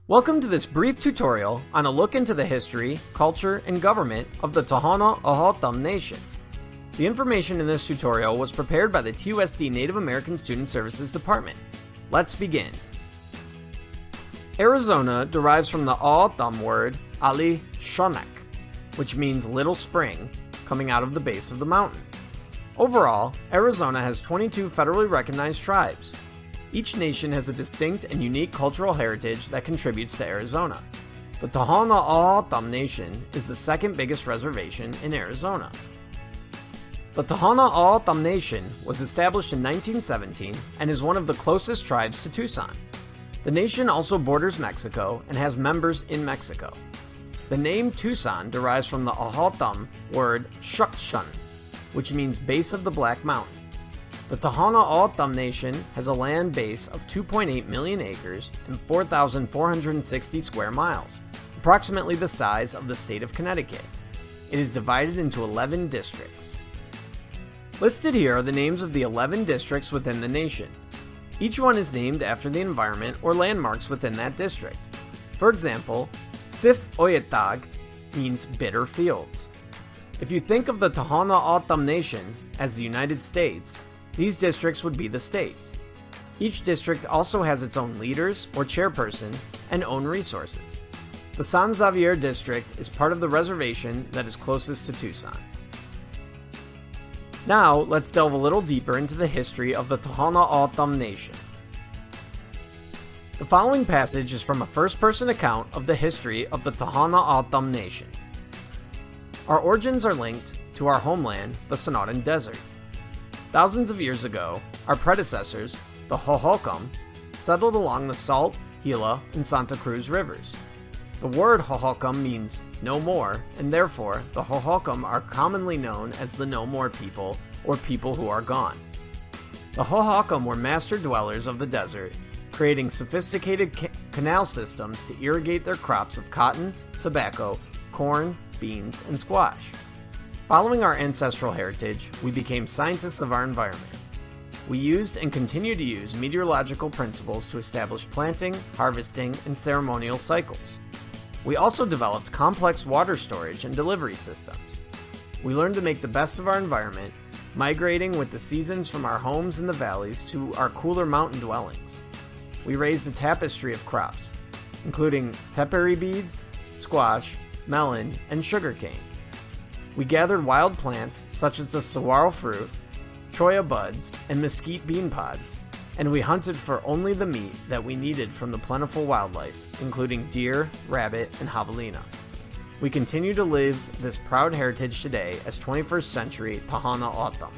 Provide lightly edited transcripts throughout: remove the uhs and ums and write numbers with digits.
Welcome to this brief tutorial on a look into the history, culture, and government of the Tohono O'odham Nation. The information in this tutorial was prepared by the TUSD Native American Student Services Department. Let's begin. Arizona derives from the O'odham word Ali Shonak, which means little spring, coming out of the base of the mountain. Overall, Arizona has 22 federally recognized tribes. Each nation has a distinct and unique cultural heritage that contributes to Arizona. The Tohono O'odham Nation is the second biggest reservation in Arizona. The Tohono O'odham Nation was established in 1917 and is one of the closest tribes to Tucson. The nation also borders Mexico and has members in Mexico. The name Tucson derives from the O'odham word Shukshan, which means base of the Black Mountain. The Tohono O'odham Nation has a land base of 2.8 million acres and 4,460 square miles, approximately the size of the state of Connecticut. It is divided into 11 districts. Listed here are the names of the 11 districts within the nation. Each one is named after the environment or landmarks within that district. For example, Sif Oyatag means bitter fields. If you think of the Tohono O'odham Nation as the United States, these districts would be the states. Each district also has its own leaders or chairperson and own resources. The San Xavier district is part of the reservation that is closest to Tucson. Now, let's delve a little deeper into the history of the Tohono O'odham Nation. The following passage is from a first-person account of the history of the Tohono O'odham Nation. Our origins are linked to our homeland, the Sonoran Desert. Thousands of years ago, our predecessors, the Hohokam, settled along the Salt, Gila, and Santa Cruz rivers. The word Hohokam means no more, and therefore the Hohokam are commonly known as the No More people, or people who are gone. The Hohokam were master dwellers of the desert, creating sophisticated canal systems to irrigate their crops of cotton, tobacco, corn, beans, and squash. Following our ancestral heritage, we became scientists of our environment. We used and continue to use meteorological principles to establish planting, harvesting, and ceremonial cycles. We also developed complex water storage and delivery systems. We learned to make the best of our environment, migrating with the seasons from our homes in the valleys to our cooler mountain dwellings. We raised a tapestry of crops, including tepary beads, squash, melon, and sugarcane. We gathered wild plants such as the saguaro fruit, cholla buds, and mesquite bean pods, and we hunted for only the meat that we needed from the plentiful wildlife, including deer, rabbit, and javelina. We continue to live this proud heritage today as 21st century Tohono O'odham.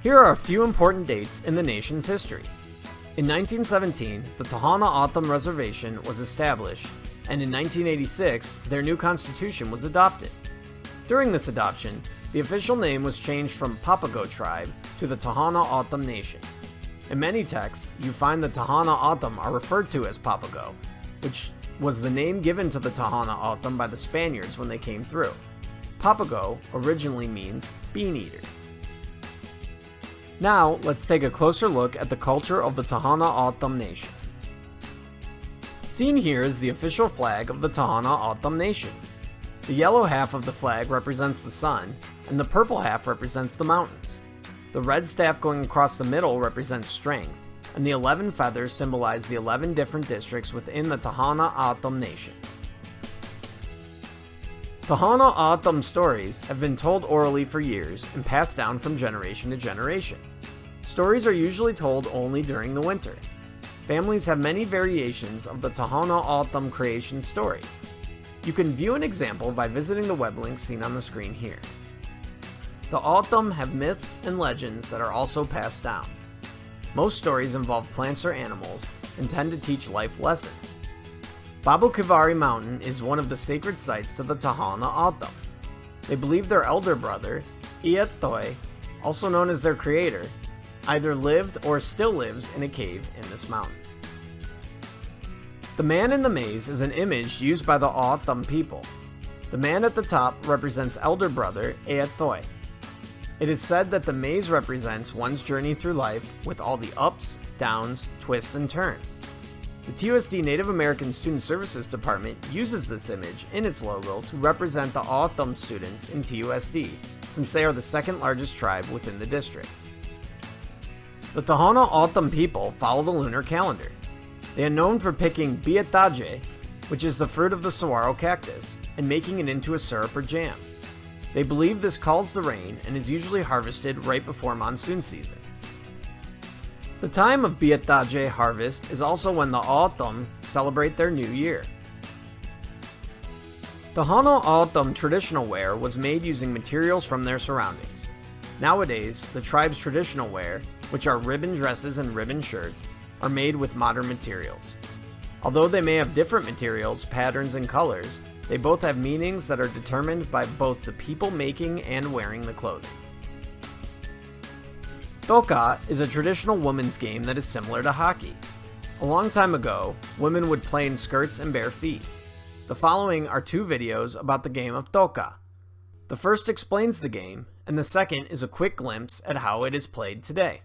Here are a few important dates in the nation's history. In 1917, the Tohono O'odham Reservation was established, and in 1986, their new constitution was adopted. During this adoption, the official name was changed from Papago Tribe to the Tohono O'odham Nation. In many texts, you find the Tohono O'odham are referred to as Papago, which was the name given to the Tohono O'odham by the Spaniards when they came through. Papago originally means bean eater. Now, let's take a closer look at the culture of the Tohono O'odham Nation. Seen here is the official flag of the Tohono O'odham Nation. The yellow half of the flag represents the sun, and the purple half represents the mountains. The red staff going across the middle represents strength, and the 11 feathers symbolize the 11 different districts within the Tohono O'odham Nation. Tohono O'odham stories have been told orally for years and passed down from generation to generation. Stories are usually told only during the winter. Families have many variations of the Tohono O'odham creation story. You can view an example by visiting the web link seen on the screen here. The O'odham have myths and legends that are also passed down. Most stories involve plants or animals and tend to teach life lessons. Babukivari Mountain is one of the sacred sites to the Tohono O'odham. They believe their elder brother, Iatoi, also known as their creator, either lived or still lives in a cave in this mountain. The man in the maze is an image used by the O'odham people. The man at the top represents elder brother Iatoi. It is said that the maze represents one's journey through life with all the ups, downs, twists, and turns. The TUSD Native American Student Services Department uses this image in its logo to represent the O'odham students in TUSD, since they are the second largest tribe within the district. The Tohono O'odham people follow the lunar calendar. They are known for picking biataje, which is the fruit of the saguaro cactus, and making it into a syrup or jam. They believe this calls the rain and is usually harvested right before monsoon season. The time of biataje harvest is also when the O'odham celebrate their new year. Tohono O'odham traditional wear was made using materials from their surroundings. Nowadays, the tribe's traditional wear, which are ribbon dresses and ribbon shirts, are made with modern materials. Although they may have different materials, patterns, and colors, they both have meanings that are determined by both the people making and wearing the clothing. Toka is a traditional women's game that is similar to hockey. A long time ago, women would play in skirts and bare feet. The following are two videos about the game of Toka. The first explains the game, and the second is a quick glimpse at how it is played today.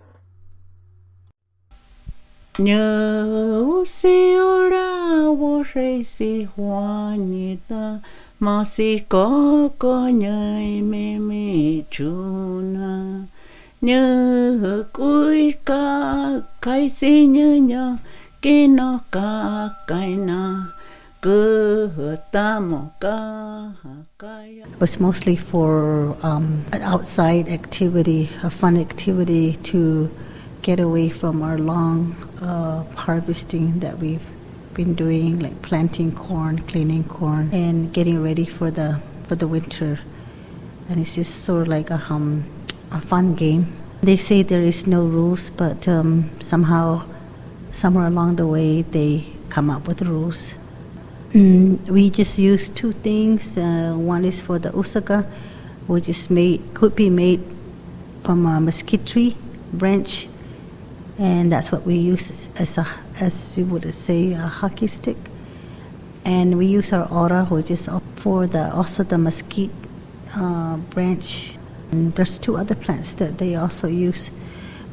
Nhớ si ora wo rei si hoa ni ta ma si có nhai me chuna nhớ cuối ca kai si nhớ nhớ ke no ka kai na cơ ta mo ka kai. It was mostly for an outside activity, a fun activity to get away from our long harvesting that we've been doing, like planting corn, cleaning corn, and getting ready for the winter. And it's just sort of like a fun game. They say there is no rules, but somehow, somewhere along the way, they come up with rules. We just use two things. One is for the usaga, which is could be made from a mesquite tree branch. And that's what we use as you would say, a hockey stick. And we use our ora, which is for also the mesquite branch. And there's two other plants that they also use,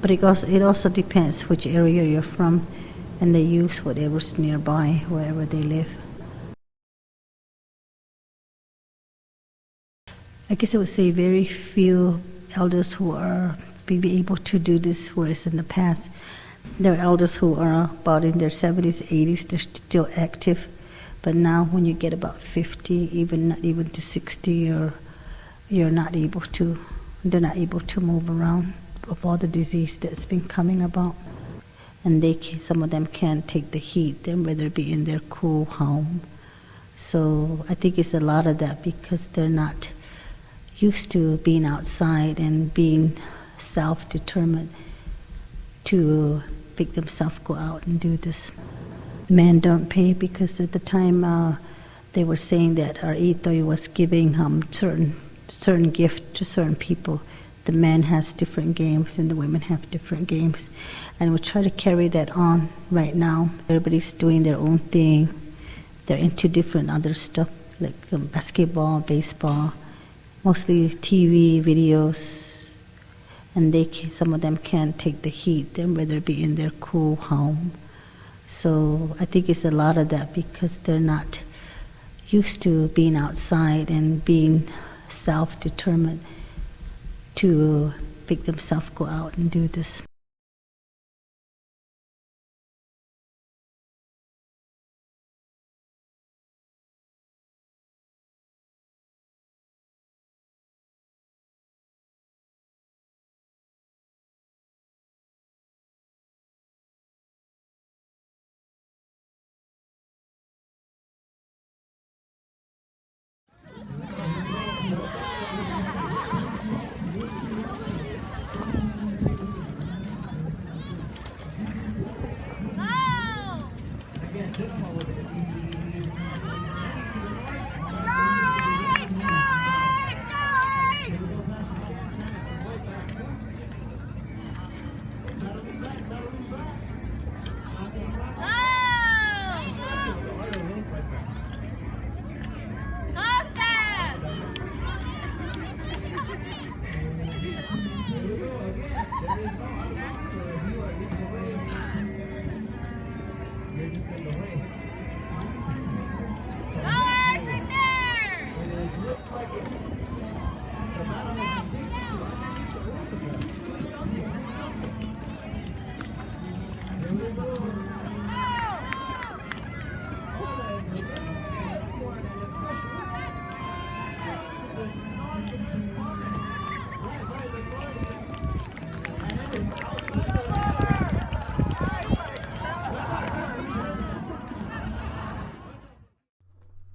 but it also depends which area you're from, and they use whatever's nearby, wherever they live. I guess I would say very few elders who are be able to do this, whereas in the past, there are elders who are about in their 70s, 80s, they're still active. But now when you get about 50, not even to 60, they're not able to move around of all the disease that's been coming about. And some of them can't take the heat, they'd rather be in their cool home. So I think it's a lot of that because they're not used to being outside and being self-determined to make themselves go out and do this. Men don't pay because at the time they were saying that our Itoi was giving certain gift to certain people. The men has different games and the women have different games, and we try to carry that on right now. Everybody's doing their own thing. They're into different other stuff like basketball, baseball, mostly TV, videos. And some of them can't take the heat, they'd rather be in their cool home. So I think it's a lot of that because they're not used to being outside and being self-determined to make themselves go out and do this.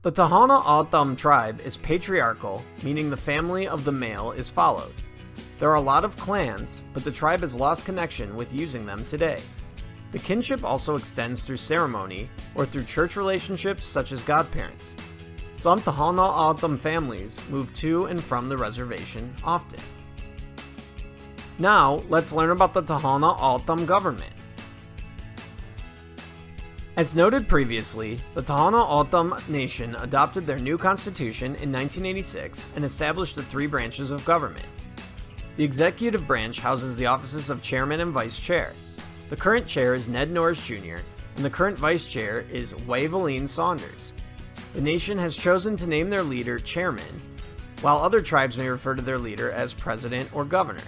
The Tohono O'odham tribe is patriarchal, meaning the family of the male is followed. There are a lot of clans, but the tribe has lost connection with using them today. The kinship also extends through ceremony or through church relationships such as godparents. Some Tohono O'odham families move to and from the reservation often. Now, let's learn about the Tohono O'odham government. As noted previously, the Tohono O'odham Nation adopted their new constitution in 1986 and established the three branches of government. The executive branch houses the offices of chairman and vice chair. The current chair is Ned Norris Jr., and the current vice chair is Waveline Saunders. The nation has chosen to name their leader chairman, while other tribes may refer to their leader as president or governor.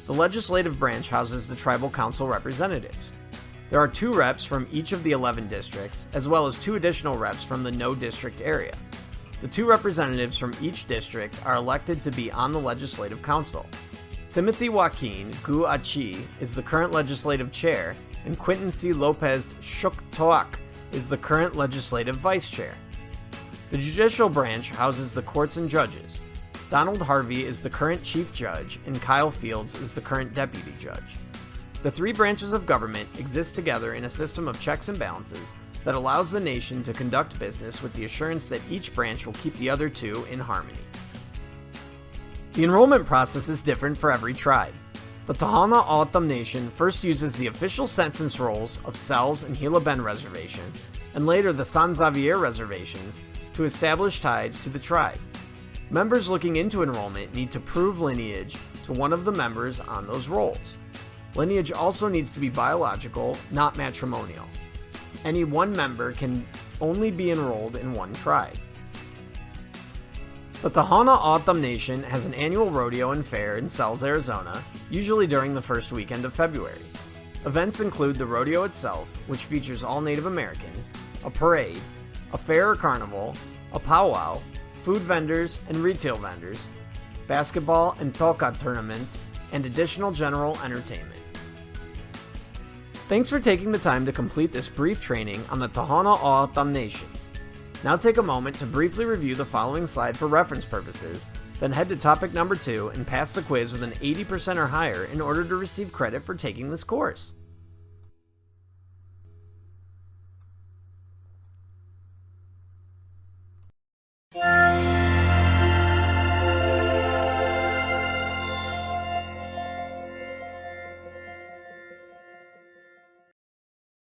The legislative branch houses the tribal council representatives. There are 2 reps from each of the 11 districts, as well as 2 additional reps from the no district area. The 2 representatives from each district are elected to be on the legislative council. Timothy Joaquin Gu Achi is the current legislative chair, and Quinton C. Lopez Shuktoak is the current legislative vice chair. The judicial branch houses the courts and judges. Donald Harvey is the current chief judge, and Kyle Fields is the current deputy judge. The 3 branches of government exist together in a system of checks and balances that allows the nation to conduct business with the assurance that each branch will keep the other 2 in harmony. The enrollment process is different for every tribe. The Tohono O'odham Nation first uses the official census rolls of Sells and Gila Bend Reservation, and later the San Xavier reservations, to establish ties to the tribe. Members looking into enrollment need to prove lineage to one of the members on those rolls. Lineage also needs to be biological, not matrimonial. Any one member can only be enrolled in one tribe. The Tohono O'odham Nation has an annual rodeo and fair in Sells, Arizona, usually during the first weekend of February. Events include the rodeo itself, which features all Native Americans, a parade, a fair or carnival, a powwow, food vendors and retail vendors, basketball and toka tournaments, and additional general entertainment. Thanks for taking the time to complete this brief training on the Tohono O'odham Nation. Now take a moment to briefly review the following slide for reference purposes, then head to topic number 2 and pass the quiz with an 80% or higher in order to receive credit for taking this course.